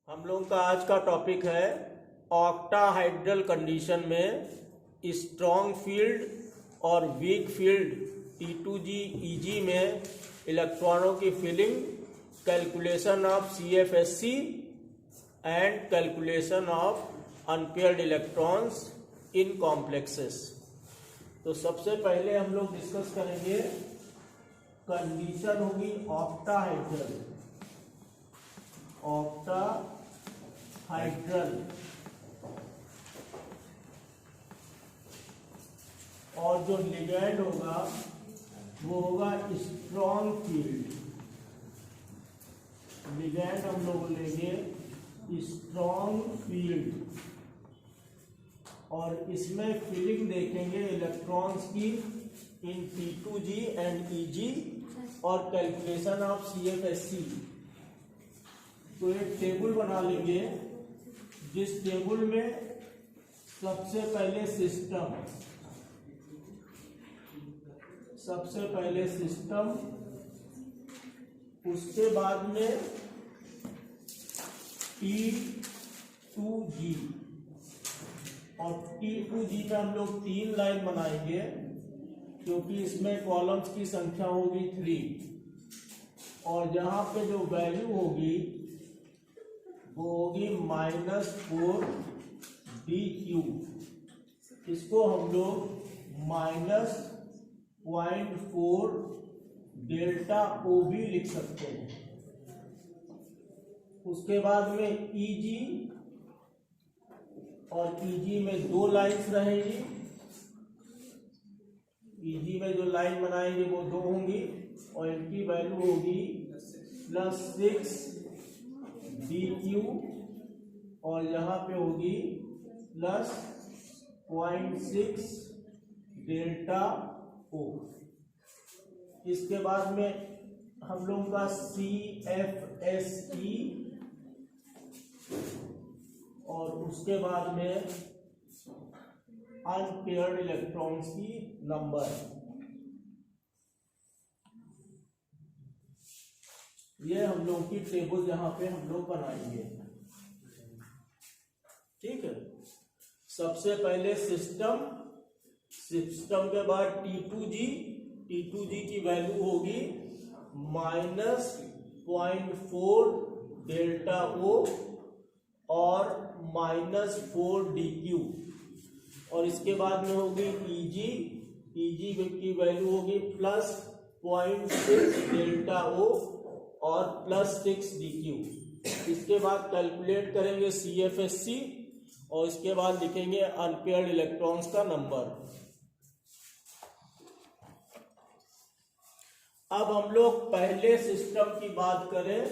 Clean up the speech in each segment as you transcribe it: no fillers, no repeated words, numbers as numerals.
हम लोगों का आज का टॉपिक है ऑक्टाहाइड्रल कंडीशन में स्ट्रॉन्ग फील्ड और वीक फील्ड T2G EG में इलेक्ट्रॉनों की filling, calculation of CFSC and calculation of unpaired electrons in complexes. तो सबसे पहले हम लोग डिस्कस करेंगे कंडीशन होगी ऑक्टाहाइड्रल और जो लिगैंड होगा वो होगा स्ट्रॉन्ग फील्ड। लिगैंड हम लोग लेंगे स्ट्रॉन्ग फील्ड और इसमें फिलिंग देखेंगे इलेक्ट्रॉन्स की इन T2G एंड EG और कैलकुलेशन ऑफ CFSC। तो एक टेबल बना लेंगे जिस टेबल में सबसे पहले सिस्टम, उसके बाद में T2G और T2G में हम लोग 3 लाइन बनाएंगे क्योंकि इसमें कॉलम्स की संख्या होगी 3 और जहां पे जो वैल्यू होगी वो होगी -4 dq। इसको हम लोग -0.4 डेल्टा O भी लिख सकते हैं। उसके बाद में EG और EG में 2 लाइन्स रहेंगी। EG में जो लाइन बनाएंगे वो 2 होंगी और इनकी वैल्यू होगी +6 dq और यहाँ पे होगी +0.6 डेल्टा O। इसके बाद में हम लोगों का CFSE और उसके बाद में अनपेयर्ड इलेक्ट्रॉन्स की नंबर। ये हम लोग की टेबल यहाँ पे हम लोग बनाएंगे। ठीक है, सबसे पहले सिस्टम के बाद T2G की वैल्यू होगी -0.4 डेल्टा O और -4 dq और इसके बाद में होगी EG की वैल्यू होगी +0.6 डेल्टा O और +6 dq। इसके बाद कैलकुलेट करेंगे CFSC और इसके बाद लिखेंगे अनपेयर्ड इलेक्ट्रॉन्स का नंबर। अब हम लोग पहले सिस्टम की बात करें,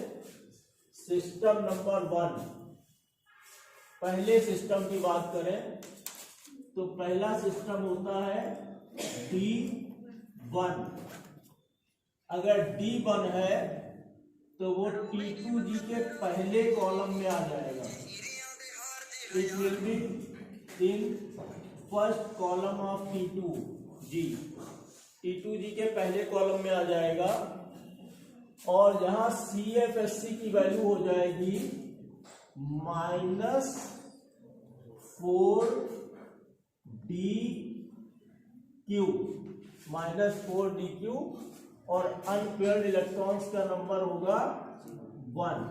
सिस्टम नंबर 1। पहले सिस्टम की बात करें तो पहला सिस्टम होता है D1। अगर D1 है तो वो T2G के पहले कॉलम में आ जाएगा। It will be in first column of T2G के पहले कॉलम में आ जाएगा और जहां CFSC की वैल्यू हो जाएगी -4 dq और अनपेयर्ड इलेक्ट्रॉन्स का नंबर होगा 1।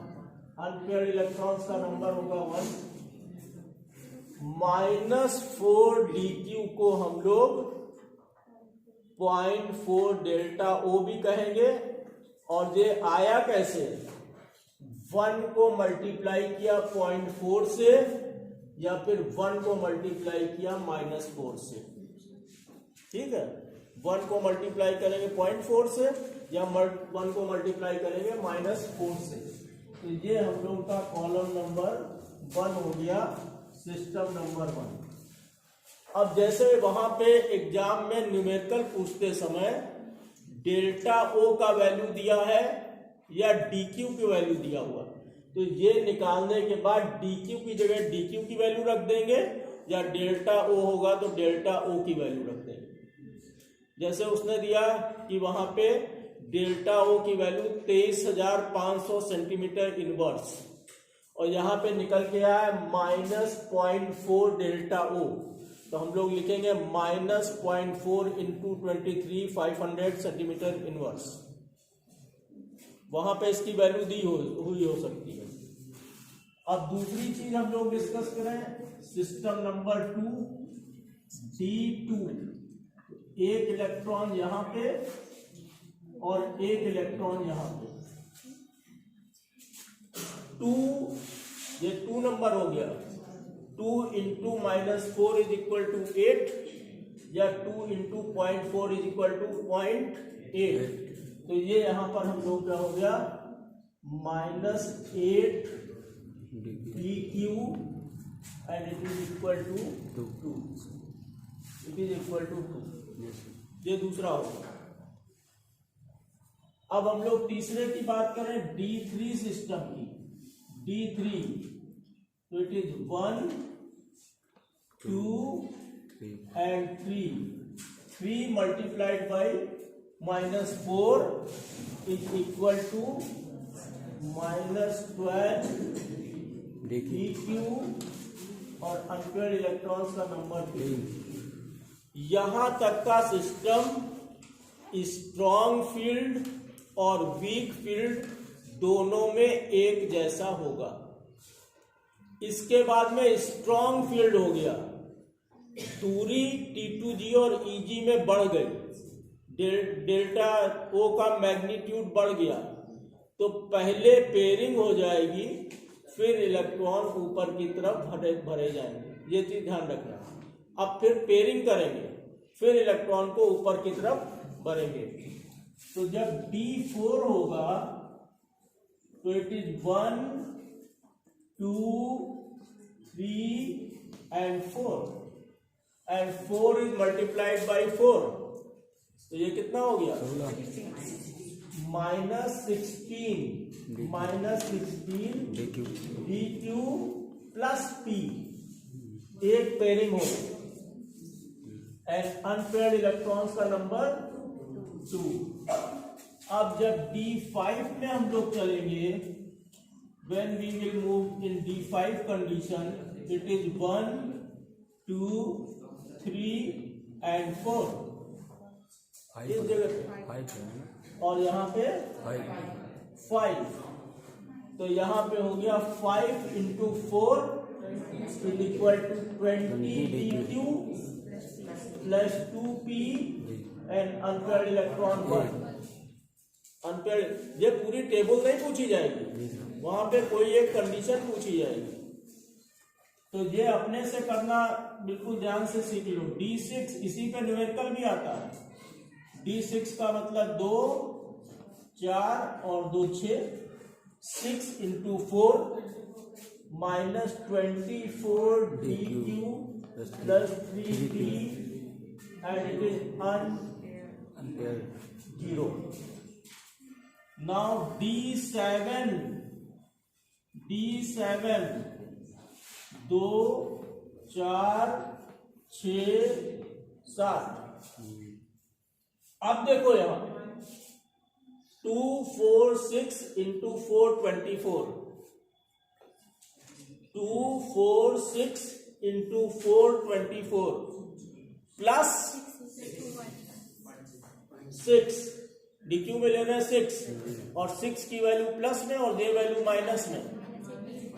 अनपेयर्ड इलेक्ट्रॉन्स का नंबर होगा 1। -4 dq को हम लोग 0.4 डेल्टा O भी कहेंगे। और ये आया कैसे? 1 को मल्टीप्लाई किया 0.4 से या फिर 1 को मल्टीप्लाई किया -4 से। ठीक है, 1 को मल्टीप्लाई करेंगे 0.4 से या 1 को मल्टीप्लाई करेंगे -4 से। तो ये हम लोग का कॉलम नंबर 1 हो गया, सिस्टम नंबर 1। अब जैसे वहां पे एग्जाम में न्यूमेरिकल पूछते समय डेल्टा O का वैल्यू दिया है या DQ की वैल्यू दिया हुआ, तो ये निकालने के बाद DQ की जगह DQ की वैल्यू रख देंगे या डेल्टा O होगा तो डेल्टा O की वैल्यू रख देंगे। जैसे उसने दिया कि वहां पे डेल्टा O की वैल्यू 23,500 सेंटीमीटर इनवर्स और यहाँ पे निकल के आया -0.4 डेल्टा ओ, तो हम लोग लिखेंगे -0.4 इंटू 23,500 सेंटीमीटर इनवर्स। वहां पे इसकी वैल्यू दी हुई हो सकती है। अब दूसरी चीज हम लोग डिस्कस करें, सिस्टम नंबर 2 D2, एक इलेक्ट्रॉन यहां पे और एक इलेक्ट्रॉन यहां पे। 2, ये 2 नंबर हो गया, 2 इंटू -4 इज इक्वल टू 8 या 2 इंटू 0.4 इज इक्वल टू 0.8। तो ये यहां पर हम लोग क्या हो गया -8 dq and it is equal to 2, it is equal to 2। ये दूसरा होगा। अब हम लोग तीसरे की बात करें, D3 सिस्टम की। D3, तो it is 1 2 and 3 multiplied by -4 is equal to -12 dq और अनपेयर्ड इलेक्ट्रॉन्स का नंबर 3। यहां तक का सिस्टम स्ट्रॉन्ग फील्ड और वीक फील्ड दोनों में एक जैसा होगा। इसके बाद में स्ट्रॉन्ग फील्ड हो गया, दूरी T2G और EG में बढ़ गई, डेल्टा O का मैग्नीट्यूड बढ़ गया, तो पहले पेयरिंग हो जाएगी, फिर इलेक्ट्रॉन ऊपर की तरफ भरे जाएंगे। ये चीज ध्यान रखना। अब फिर पेयरिंग करेंगे, फिर इलेक्ट्रॉन को ऊपर की तरफ भरेंगे। तो जब D4 होगा तो it is 1 2 3 and 4 and 4 is multiplied by 4, तो ये कितना हो गया -16 dq प्लस p, एक पेयरिंग हो एंड अनपेयर्ड इलेक्ट्रॉन्स का नंबर 2। अब जब D5 में हम लोग चलेंगे, when we will move in D5 condition, it is 1 2 3 and 4 इस जगह पे, और यहाँ पे 5, तो यहाँ पे हो गया 5 into 4 is equal to 20 dq plus 2p and unpaired electron 1। Unpaired, ये पूरी टेबल नहीं पूछी जाएगी, वहां पे कोई एक कंडीशन पूछी जाएगी, तो ये अपने से करना बिल्कुल ध्यान से सीख लो। D6 इसी पे न्यूमेरिकल भी आता है। D6 का मतलब 2 4 और 2 6, 6 into 4 -24 dq plus 3p and it is unpaired 0। Now D7 2 4 6 7। अब देखो यहां 2 4 6 इंटू 4 24, 2 4 6 इंटू 4 24 प्लस 6, DQ में ले रहे हैं 6 और 6 की वैल्यू प्लस में और ये वैल्यू माइनस में,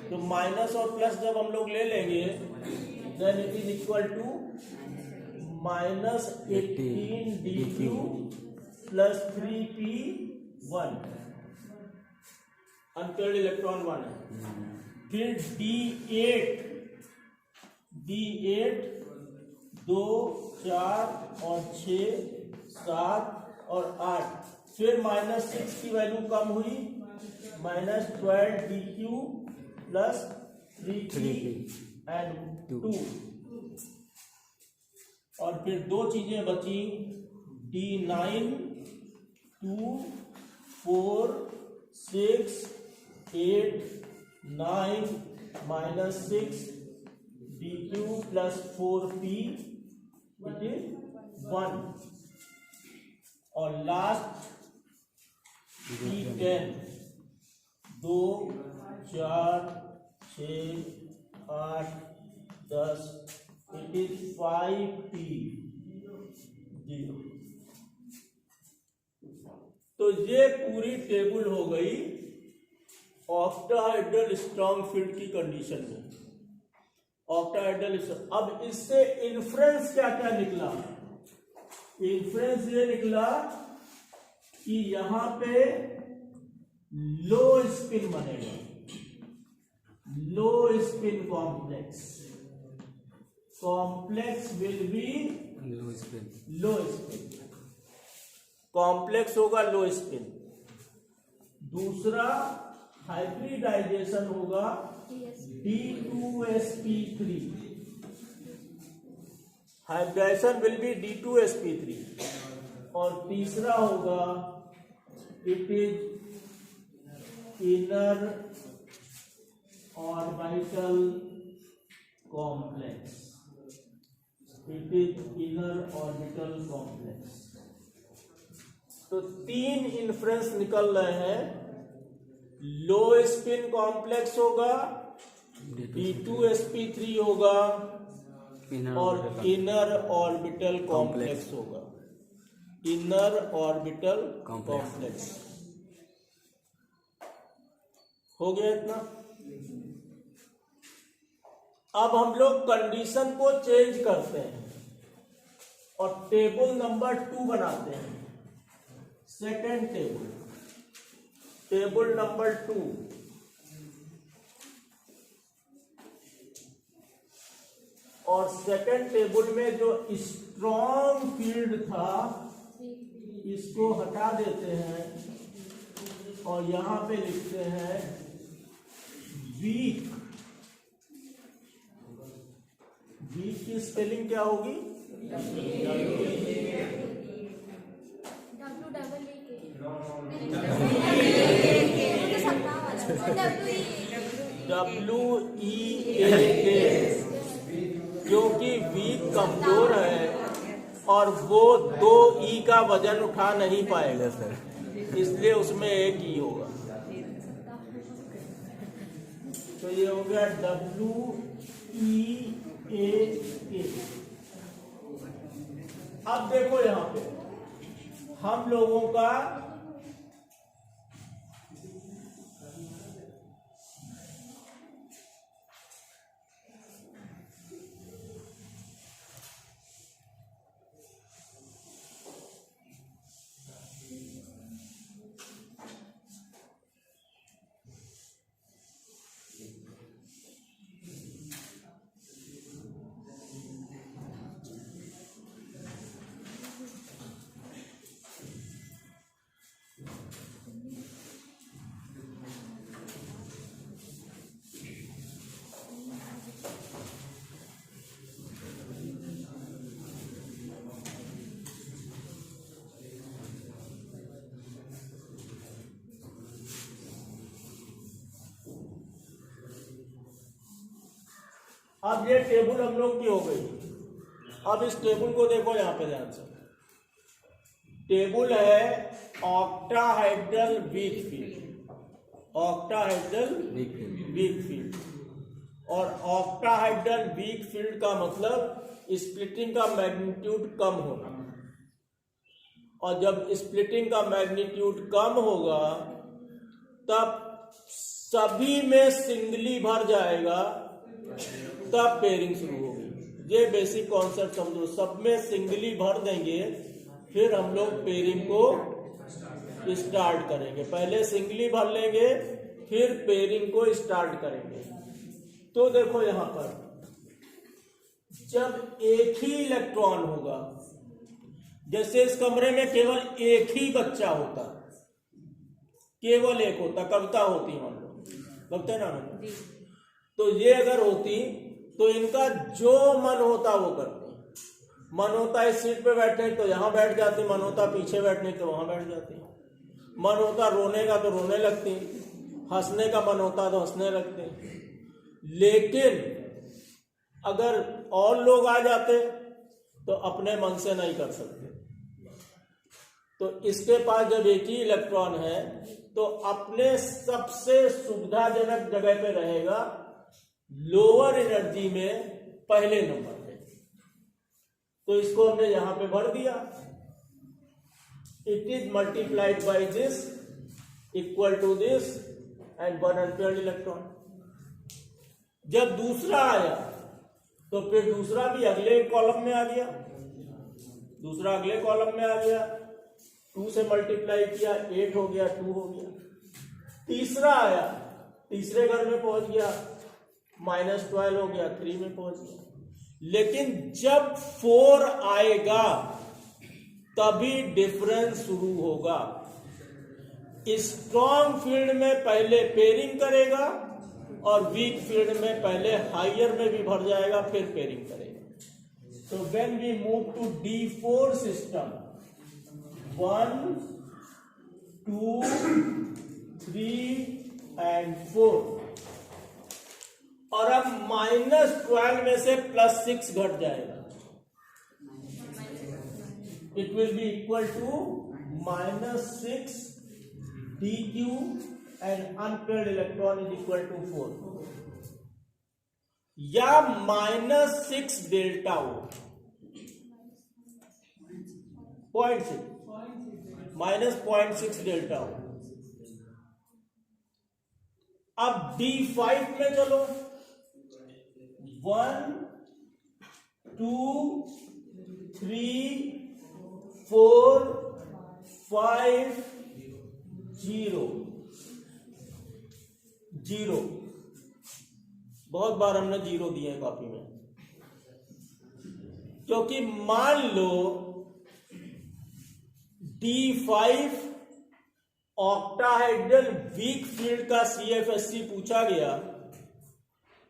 तो माइनस और प्लस जब हम लोग ले लेंगे then it is equal to -18 dq plus 3p 1, unpaired electron 1 है। फिर D8 2 4 और 6 7 और 8, फिर -6 की वैल्यू कम हुई, -12 dq प्लस 3p एंड 2, और फिर दो चीजें बची, D9 2 4 6 8 9 -6 dq plus 4p it is 1, और last D10 2 4 6, 8, 10, it is 5p 0। तो ये पूरी टेबल हो गई ऑक्टाहेड्रल स्ट्रॉन्ग फील्ड की कंडीशन में। ऑक्टाहेड्रल, अब इससे इन्फ्रेंस क्या क्या निकला? इन्फ्रेंस ये निकला कि यहां पे लो स्पिन बनेगा, लो spin complex, complex will be low spin, complex होगा लो स्पिन। दूसरा हाइब्रिडाइजेशन होगा D2sp3, hybridisation will B D2sp3। और तीसरा होगा it is inner orbital complex, it is inner orbital complex. तो 3 इन्फ्रेंस निकल रहे हैं। लो स्पिन कॉम्प्लेक्स होगा, D2sp3 होगा और इनर ऑर्बिटल कॉम्प्लेक्स होगा, इनर ऑर्बिटल कॉम्प्लेक्स। हो गया इतना। अब हम लोग कंडीशन को चेंज करते हैं और टेबल नंबर 2 बनाते हैं। Second table, table number 2। और सेकेंड टेबल में जो स्ट्रॉन्ग फील्ड था इसको हटा देते हैं और यहां पे लिखते हैं वीक। वीक की स्पेलिंग क्या होगी? WEAK, क्योंकि वीक कमजोर है और वो 2 ई का वजन उठा नहीं पाएगा सर, इसलिए उसमें एक ई होगा। तो ये हो गया WEAK। अब देखो यहां पे हम लोगों का अब ये टेबल हम लोग की हो गई। अब इस टेबल को देखो यहां पे ध्यान से। टेबल है octahedral weak field, octahedral weak field. और ऑक्टाहेड्रल वीक फील्ड का मतलब स्प्लिटिंग का मैग्नीट्यूड कम होना। और जब स्प्लिटिंग का मैग्नीट्यूड कम होगा तब सभी में सिंगली भर जाएगा, तब पेयरिंग शुरू होगी। ये बेसिक कॉन्सेप्ट समझो। सब में सिंगली भर देंगे फिर हम लोग पेयरिंग को स्टार्ट करेंगे। पहले सिंगली भर लेंगे फिर पेयरिंग को स्टार्ट करेंगे। तो देखो यहां पर जब एक ही इलेक्ट्रॉन होगा, जैसे इस कमरे में केवल एक ही बच्चा होता, केवल एक होता, कविता होती मान लो, कविता ना मैंने, तो ये अगर होती तो इनका जो मन होता वो करते। मन होता इस सीट पे बैठे तो यहां बैठ जाती, मन होता पीछे बैठने तो वहां बैठ जाती, मन होता रोने का तो रोने लगती, हंसने का मन होता तो हंसने लगते। लेकिन अगर और लोग आ जाते तो अपने मन से नहीं कर सकते। तो इसके पास जब एक ही इलेक्ट्रॉन है तो अपने सबसे सुविधाजनक जगह पे रहेगा, लोअर एनर्जी में पहले नंबर पे। तो इसको हमने यहां पे भर दिया। It is multiplied by this equal to this and 1 unpaired electron. जब दूसरा आया तो फिर दूसरा भी अगले कॉलम में आ गया, दूसरा अगले कॉलम में आ गया, 2 से मल्टीप्लाई किया 8 हो गया, 2 हो गया। तीसरा आया, तीसरे घर में पहुंच गया, -12 हो गया, 3 में पहुंच गया। लेकिन जब 4 आएगा तभी डिफरेंस शुरू होगा। स्ट्रॉन्ग फील्ड में पहले पेयरिंग करेगा और वीक फील्ड में पहले हायर में भी भर जाएगा, फिर पेयरिंग करेगा। तो when we move to D4 system, 1 2 3 and 4, और अब -12 में से +6 घट जाएगा। It will be equal to -6 dq and unpaired electron is equal to 4, या -6 डेल्टा हो, 0.6 डेल्टा हो। अब D5 में चलो, 1 2 3 4 5 0 0। बहुत बार हमने 0 दिए हैं कॉपी में, क्योंकि मान लो D5 ऑक्टाहेड्रल वीक फील्ड का CFSC पूछा गया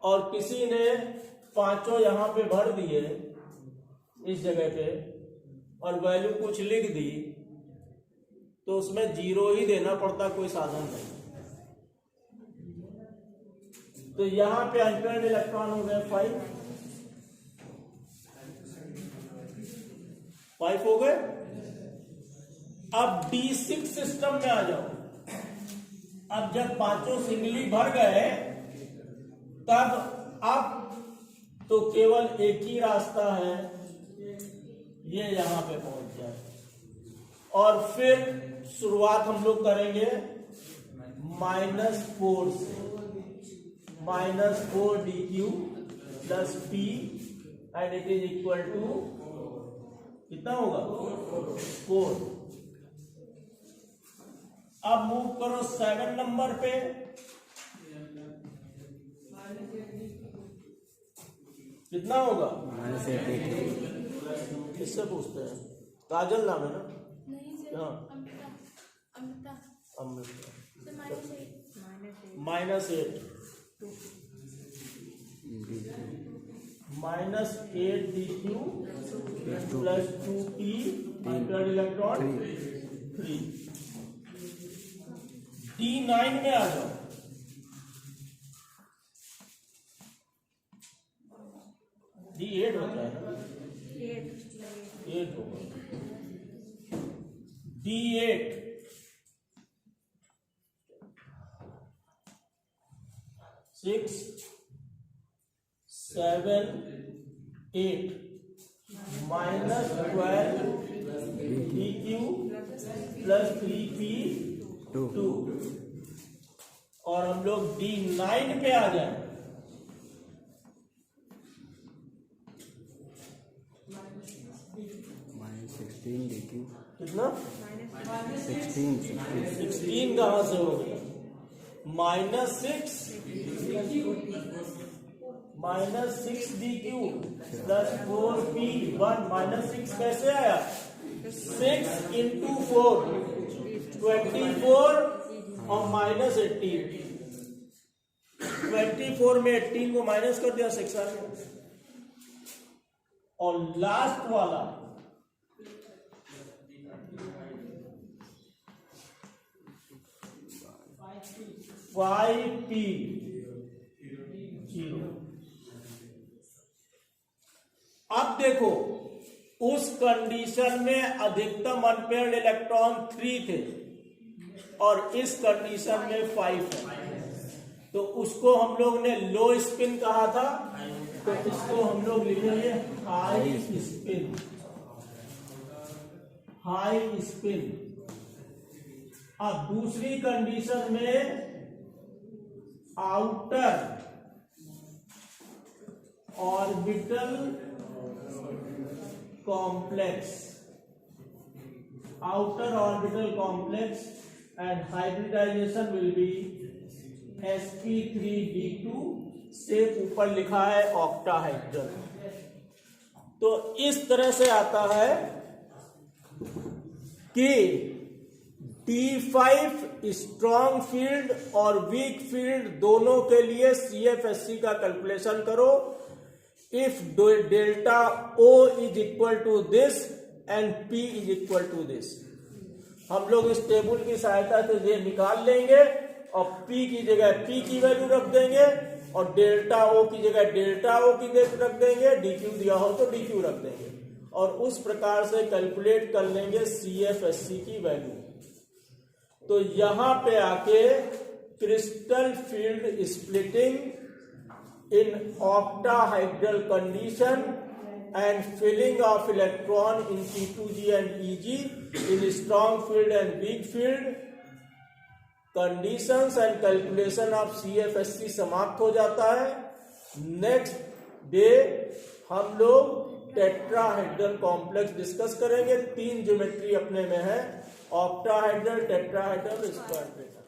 और किसी ने 5 यहां पे भर दिए इस जगह पे और वैल्यू कुछ लिख दी, तो उसमें 0 ही देना पड़ता, कोई साधन नहीं। तो यहां पे अनपेयर्ड इलेक्ट्रॉन हो गए 5 हो गए। अब D6 सिस्टम में आ जाओ। अब जब 5 सिंगली भर गए तब अब तो केवल एक ही रास्ता है, ये यहां पे पहुंच जाए। और फिर शुरुआत हम लोग करेंगे -4 से, -4 dq plus p and it is equal to कितना होगा 4। अब मूव करो 7 नंबर पे, कितना होगा? किससे पूछते हैं? काजल नाम है ना? हाँ, Amrita. -8 -8 dq plus 2p unpaired electron 3। D9 में आ जाओ। D8 होता है ना? 8 होगा। D8 6 7 8 -12 dq plus 3p 2। और हम लोग D9 पे आ जाए। -16 dq कितना? 16 कहां से हो गया? -6 dq प्लस 4p1 -6 कैसे आया? 6 into 4 24 और -18। 24 में 18 को माइनस कर दिया, 6 आ गया। और लास्ट वाला 5p0। अब देखो, उस कंडीशन में अधिकतम अनपेयर्ड इलेक्ट्रॉन 3 थे और इस कंडीशन में 5 है। तो उसको हम लोग ने लो स्पिन कहा था, तो इसको हम लोग लिखेंगे हाई स्पिन, हाई स्पिन। अब दूसरी कंडीशन में outer orbital complex, outer orbital complex and hybridisation will be sp3d2 से ऊपर लिखा है ऑक्टाहेड्रल। तो इस तरह से आता है कि D5 स्ट्रॉन्ग फील्ड और वीक फील्ड दोनों के लिए CFSC का कैलकुलेशन करो। If delta O is equal to this and P is equal to this, हम लोग इस टेबल की सहायता से ये निकाल लेंगे और P की जगह P की वैल्यू रख देंगे और डेल्टा O की जगह डेल्टा O की रख देंगे, DQ दिया हो तो DQ रख देंगे और उस प्रकार से कैलकुलेट कर लेंगे CFSC की वैल्यू। तो यहां पे आके crystal field splitting in octahedral condition and filling of electron in P2G and EG in strong field and weak field conditions and calculation of CFSC समाप्त हो जाता है। नेक्स्ट डे हम लोग टेट्राहेड्रल कॉम्प्लेक्स डिस्कस करेंगे। 3 ज्योमेट्री अपने में है, ऑक्टाहेड्रल, टेट्राहेड्रल, स्क्वाड्रेटर।